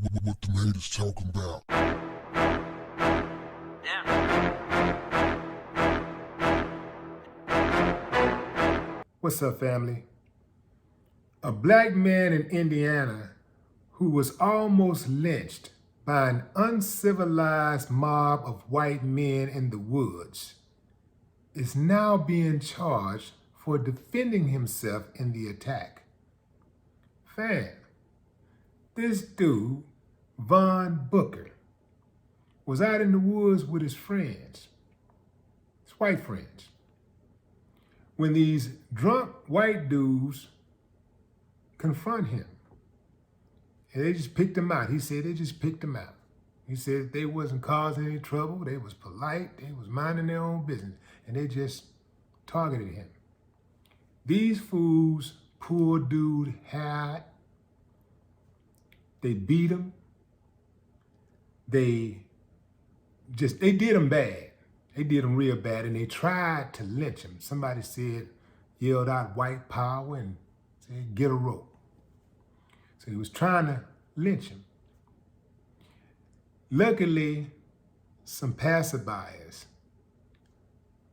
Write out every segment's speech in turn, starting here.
What the haters talking about? What's up, family? A black man in Indiana who was almost lynched by an uncivilized mob of white men in the woods is now being charged for defending himself in the attack. Fam, this dude, Von Booker, was out in the woods with his friends, his white friends, when these drunk white dudes confront him. And they just picked him out. He said they just picked him out. He said they wasn't causing any trouble. They was polite. They was minding their own business. And they just targeted him. These fools, poor dude, had. They beat him. They did him bad. They did him real bad. And they tried to lynch him. Somebody yelled out white power and said, get a rope. So he was trying to lynch him. Luckily, some passerbyers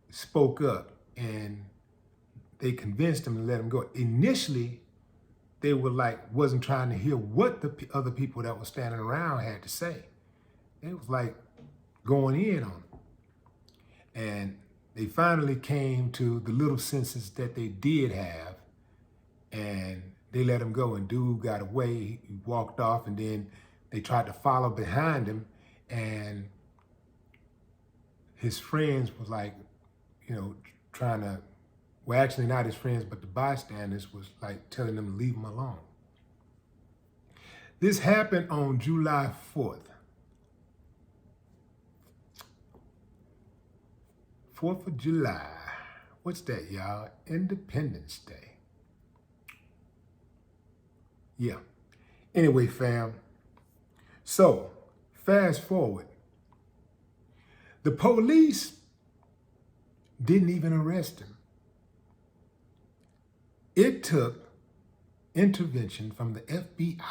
spoke up and they convinced him to let him go. Initially, they wasn't trying to hear what the other people that were standing around had to say. They was like going in on him. And they finally came to the little senses that they did have, and they let him go, and dude got away. He walked off, and then they tried to follow behind him, and his friends was trying to, well, actually not his friends, but the bystanders was like telling them to leave him alone. This happened on July 4th. 4th of July. What's that, y'all? Independence Day. Yeah. Anyway, fam. So, fast forward. The police didn't even arrest him. It took intervention from the FBI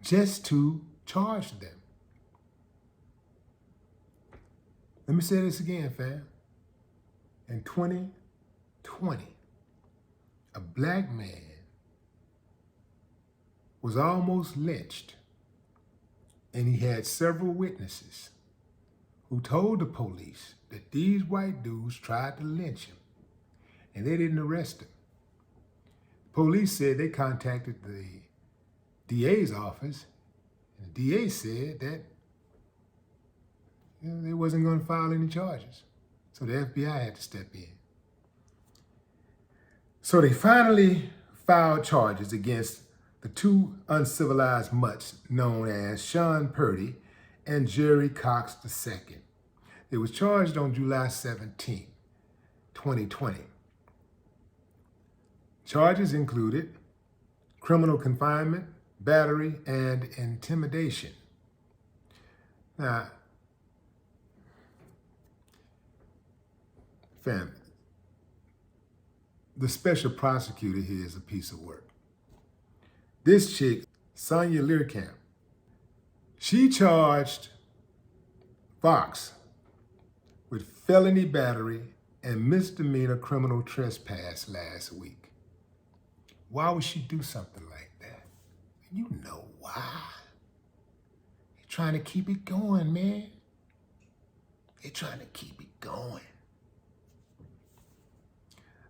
just to charge them. Let me say this again, fam. In 2020, a black man was almost lynched, and he had several witnesses who told the police that these white dudes tried to lynch him, and they didn't arrest him. Police said they contacted the DA's office, and the DA said that they wasn't going to file any charges. So the FBI had to step in. So they finally filed charges against the two uncivilized mutts known as Sean Purdy and Jerry Cox II. They was charged on July 17, 2020. Charges included criminal confinement, battery, and intimidation. Now, family, the special prosecutor here is a piece of work. This chick, Sonia Learcamp, she charged Fox with felony battery and misdemeanor criminal trespass last week. Why would she do something like that? You know why. They're trying to keep it going, man. They're trying to keep it going.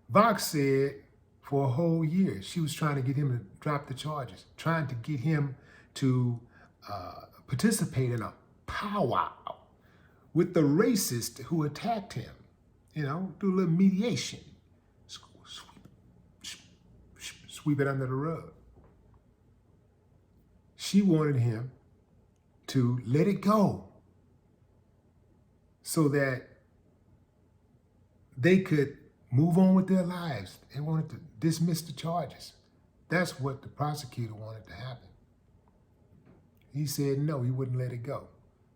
Vox said for a whole year, she was trying to get him to drop the charges, trying to get him to participate in a powwow with the racist who attacked him. Do a little mediation, sweep it under the rug. She wanted him to let it go so that they could move on with their lives. They wanted to dismiss the charges. That's what the prosecutor wanted to happen. He said no, he wouldn't let it go.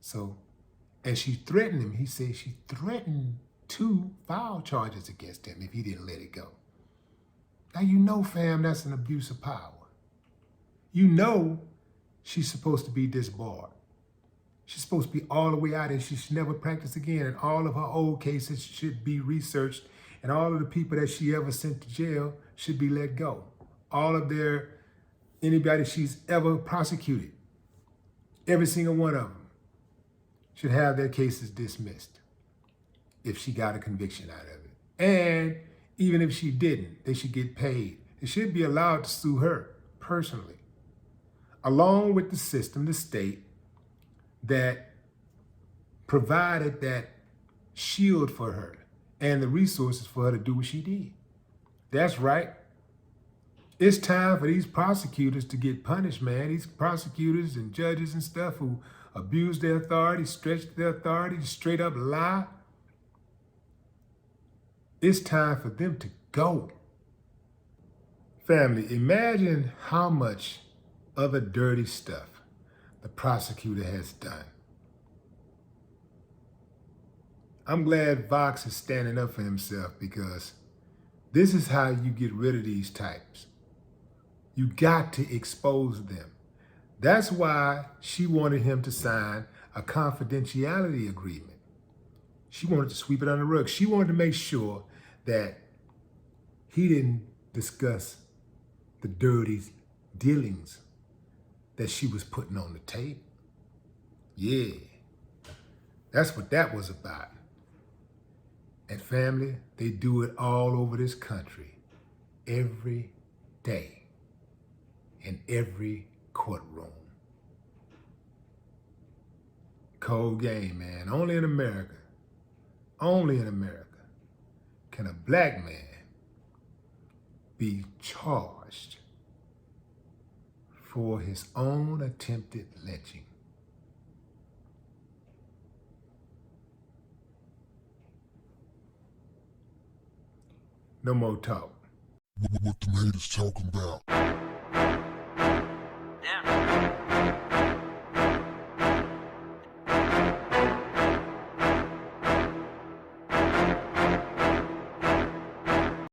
So, and she threatened him. He said she threatened to file charges against him if he didn't let it go. Now, fam, that's an abuse of power. she's supposed to be disbarred. She's supposed to be all the way out and she should never practice again. And all of her old cases should be researched. And all of the people that she ever sent to jail should be let go. All of anybody she's ever prosecuted, every single one of them should have their cases dismissed if she got a conviction out of it. And even if she didn't, they should get paid. They should be allowed to sue her personally, along with the system, the state, that provided that shield for her and the resources for her to do what she did. That's right. It's time for these prosecutors to get punished, man. These prosecutors and judges and stuff who abuse their authority, stretch their authority, straight up lie. It's time for them to go. Family, imagine how much other dirty stuff the prosecutor has done. I'm glad Vox is standing up for himself, because this is how you get rid of these types. You got to expose them. That's why she wanted him to sign a confidentiality agreement. She wanted to sweep it under the rug. She wanted to make sure that he didn't discuss the dirty dealings that she was putting on the table. Yeah, that's what that was about. And family, they do it all over this country, every day, in every courtroom. Cold game, man. Only in America can a black man be charged for his own attempted lynching. No more talk. What the haters talking about?